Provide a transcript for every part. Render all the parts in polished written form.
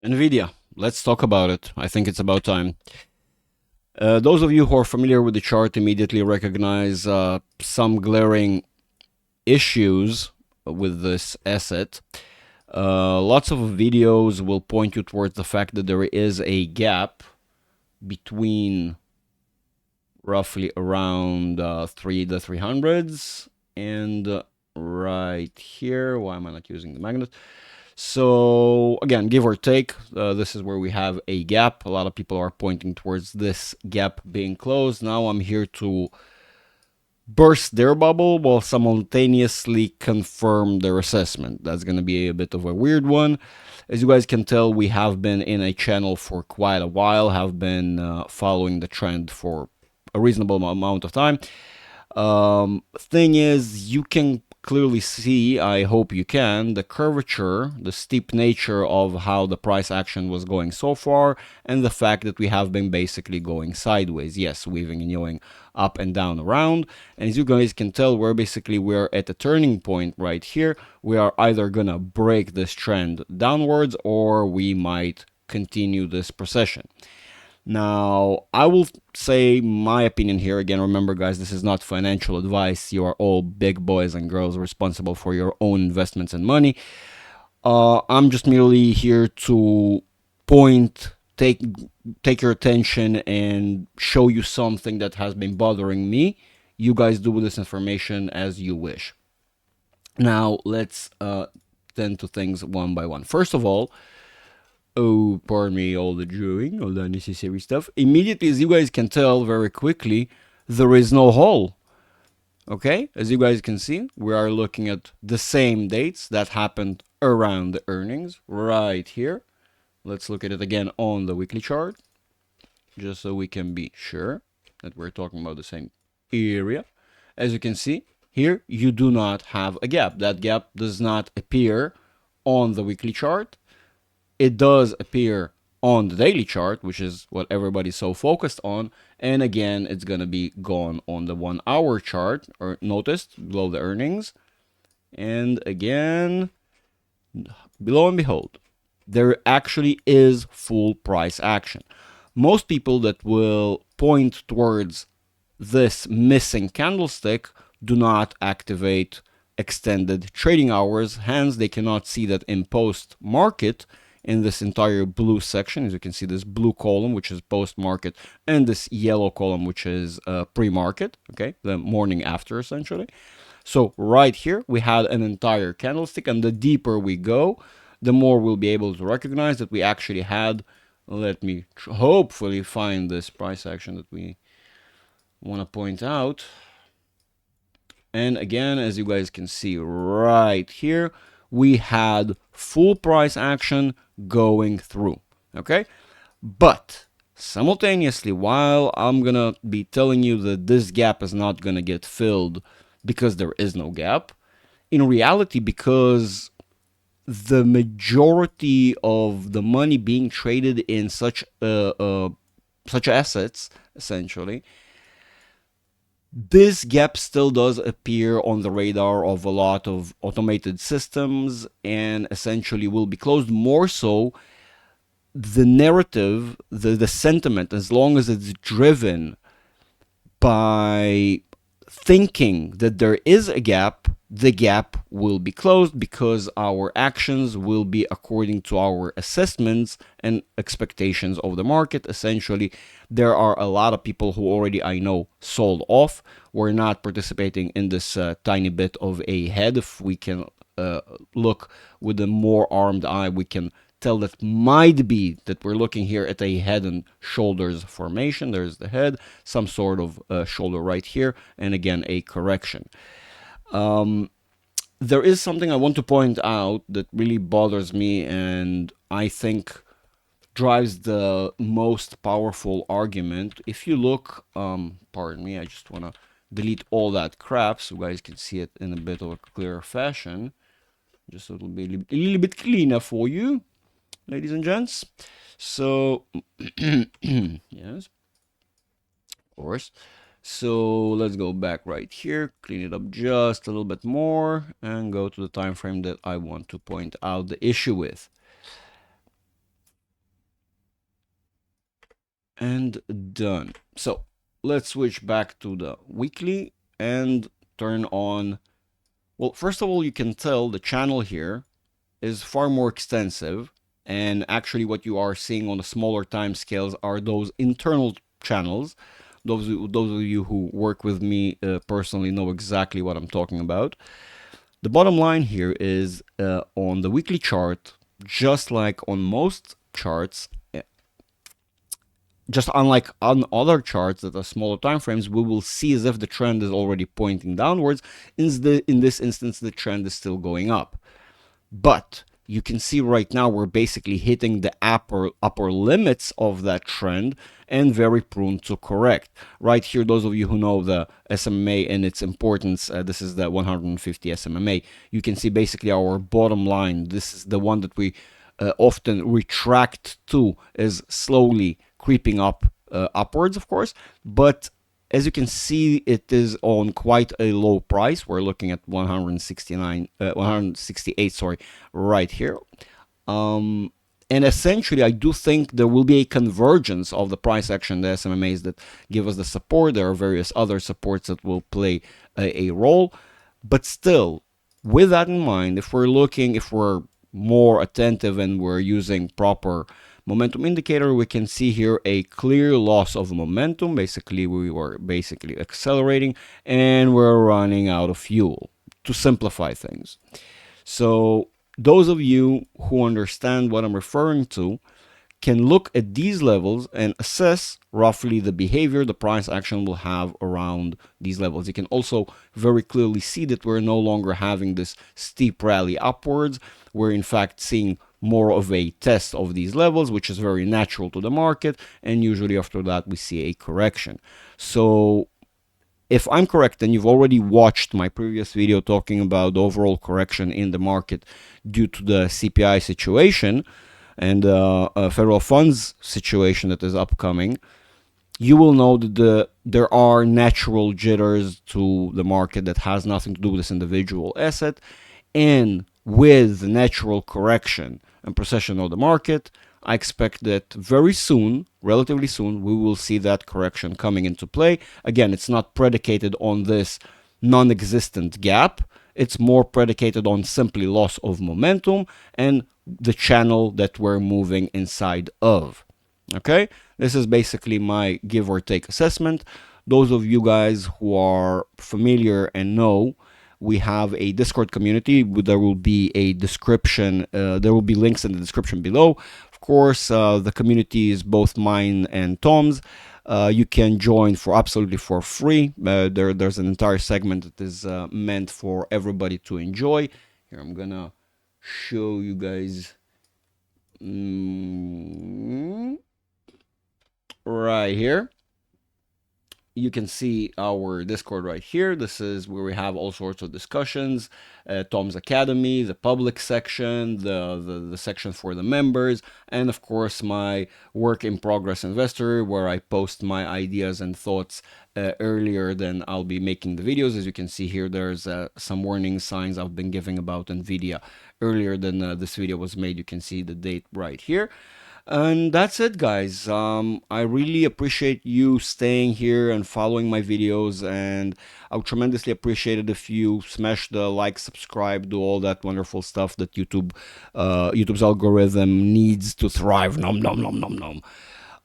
Nvidia, let's talk about it. I think it's about time. Those of you who are familiar with the chart immediately recognize some glaring issues with this asset. Lots of videos will point you towards the fact that there is a gap between roughly around the 300s and right here. Why am I not using the magnet? So again, give or take, this is where we have a gap. A lot of people are pointing towards this gap being closed. Now I'm here to burst their bubble while simultaneously confirm their assessment. That's going to be a bit of a weird one. As you guys can tell, we have been in a channel for quite a while, have been following the trend for a reasonable amount of time. Thing is, you can clearly see, I hope you can, the curvature, the steep nature of how the price action was going so far, and the fact that we have been basically going sideways. Yes, weaving and going up and down around. And as you guys can tell, we're at a turning point right here. We are either gonna break this trend downwards or we might continue this procession. Now, I will say my opinion here. Again, remember, guys, this is not financial advice. You are all big boys and girls responsible for your own investments and money. I'm just merely here to point, take your attention, and show you something that has been bothering me. You guys do with this information as you wish. Now, let's tend to things one by one. First of all, oh, pardon me, all the drawing, all the unnecessary stuff. Immediately, as you guys can tell very quickly, there is no hole. Okay, as you guys can see, we are looking at the same dates that happened around the earnings right here. Let's look at it again on the weekly chart, just so we can be sure that we're talking about the same area. As you can see, here you do not have a gap. That gap does not appear on the weekly chart. It does appear on the daily chart, which is what everybody's so focused on. And again, it's going to be gone on the 1 hour chart, or noticed below the earnings. And again, below and behold, there actually is full price action. Most people that will point towards this missing candlestick do not activate extended trading hours. Hence, they cannot see that in post market, in this entire blue section, as you can see, this blue column, which is post market, and this yellow column, which is pre market, okay, the morning after essentially. So, right here, we had an entire candlestick, and the deeper we go, the more we'll be able to recognize that we actually had. Let me hopefully find this price action that we want to point out. And again, as you guys can see right here, we had full price action going through. Okay, but simultaneously, while I'm gonna be telling you that this gap is not gonna get filled because there is no gap, in reality, because the majority of the money being traded in such assets, essentially, this gap still does appear on the radar of a lot of automated systems and essentially will be closed. More so, the narrative, the sentiment, as long as it's driven by thinking that there is a gap, the gap will be closed because our actions will be according to our assessments and expectations of the market. Essentially, there are a lot of people who already, I know, sold off. We're not participating in this tiny bit of a head. If we can look with a more armed eye, we can tell that might be that we're looking here at a head and shoulders formation. There's the head, some sort of shoulder right here, and again, a correction. There is something I want to point out that really bothers me and I think drives the most powerful argument. If you look, pardon me, I just want to delete all that crap so you guys can see it in a bit of a clearer fashion. Just so it'll be a little bit cleaner for you, ladies and gents. So, yes, of course. So let's go back right here, clean it up just a little bit more, and go to the time frame that I want to point out the issue with. and done. So let's switch back to the weekly and turn on. Well, first of all, you can tell the channel here is far more extensive, and actually what you are seeing on the smaller time scales are those internal channels. Those of you who work with me personally know exactly what I'm talking about. The bottom line here is on the weekly chart, just like on most charts, just unlike on other charts that are smaller time frames, we will see as if the trend is already pointing downwards. In this instance, the trend is still going up. But you can see right now we're basically hitting the upper limits of that trend and very prone to correct. Right here, those of you who know the SMMA and its importance, this is the 150 SMMA. You can see basically our bottom line. This is the one that we often retract to, is slowly creeping up upwards, of course, but as you can see, it is on quite a low price. We're looking at 168, sorry, right here. And essentially, I do think there will be a convergence of the price action, the SMMAs that give us the support. There are various other supports that will play a role. But still, with that in mind, if we're more attentive and we're using proper momentum indicator, we can see here a clear loss of momentum. Basically, we were accelerating and we're running out of fuel, to simplify things. So those of you who understand what I'm referring to can look at these levels and assess roughly the behavior the price action will have around these levels. You can also very clearly see that we're no longer having this steep rally upwards. We're in fact seeing more of a test of these levels, which is very natural to the market, and usually after that we see a correction. So if I'm correct, and you've already watched my previous video talking about the overall correction in the market due to the CPI situation and federal funds situation that is upcoming, you will know that there are natural jitters to the market that has nothing to do with this individual asset. And with the natural correction and procession of the market, I expect that very soon, relatively soon, we will see that correction coming into play. Again, it's not predicated on this non-existent gap. It's more predicated on simply loss of momentum and the channel that we're moving inside of. Okay, this is basically my give or take assessment. Those of you guys who are familiar and know, we have a Discord community. There will be a description. There will be links in the description below. Of course, the community is both mine and Tom's. You can join for absolutely for free. There's an entire segment that is meant for everybody to enjoy. Here, I'm gonna show you guys. Right here, you can see our Discord right here. This is where we have all sorts of discussions. Tom's Academy, the public section, the section for the members, and of course my work in progress investor, where I post my ideas and thoughts earlier than I'll be making the videos. As you can see here, there's some warning signs I've been giving about Nvidia earlier than this video was made. You can see the date right here. And that's it, guys. I really appreciate you staying here and following my videos, and I would tremendously appreciate it if you smash the like, subscribe, do all that wonderful stuff that YouTube's algorithm needs to thrive. Nom nom nom nom nom.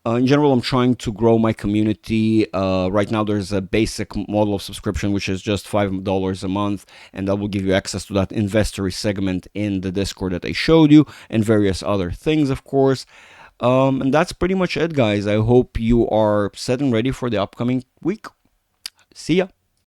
In general, I'm trying to grow my community. Right now, there's a basic model of subscription, which is just $5 a month, and that will give you access to that investory segment in the Discord that I showed you, and various other things, of course. And that's pretty much it, guys. I hope you are set and ready for the upcoming week. See ya.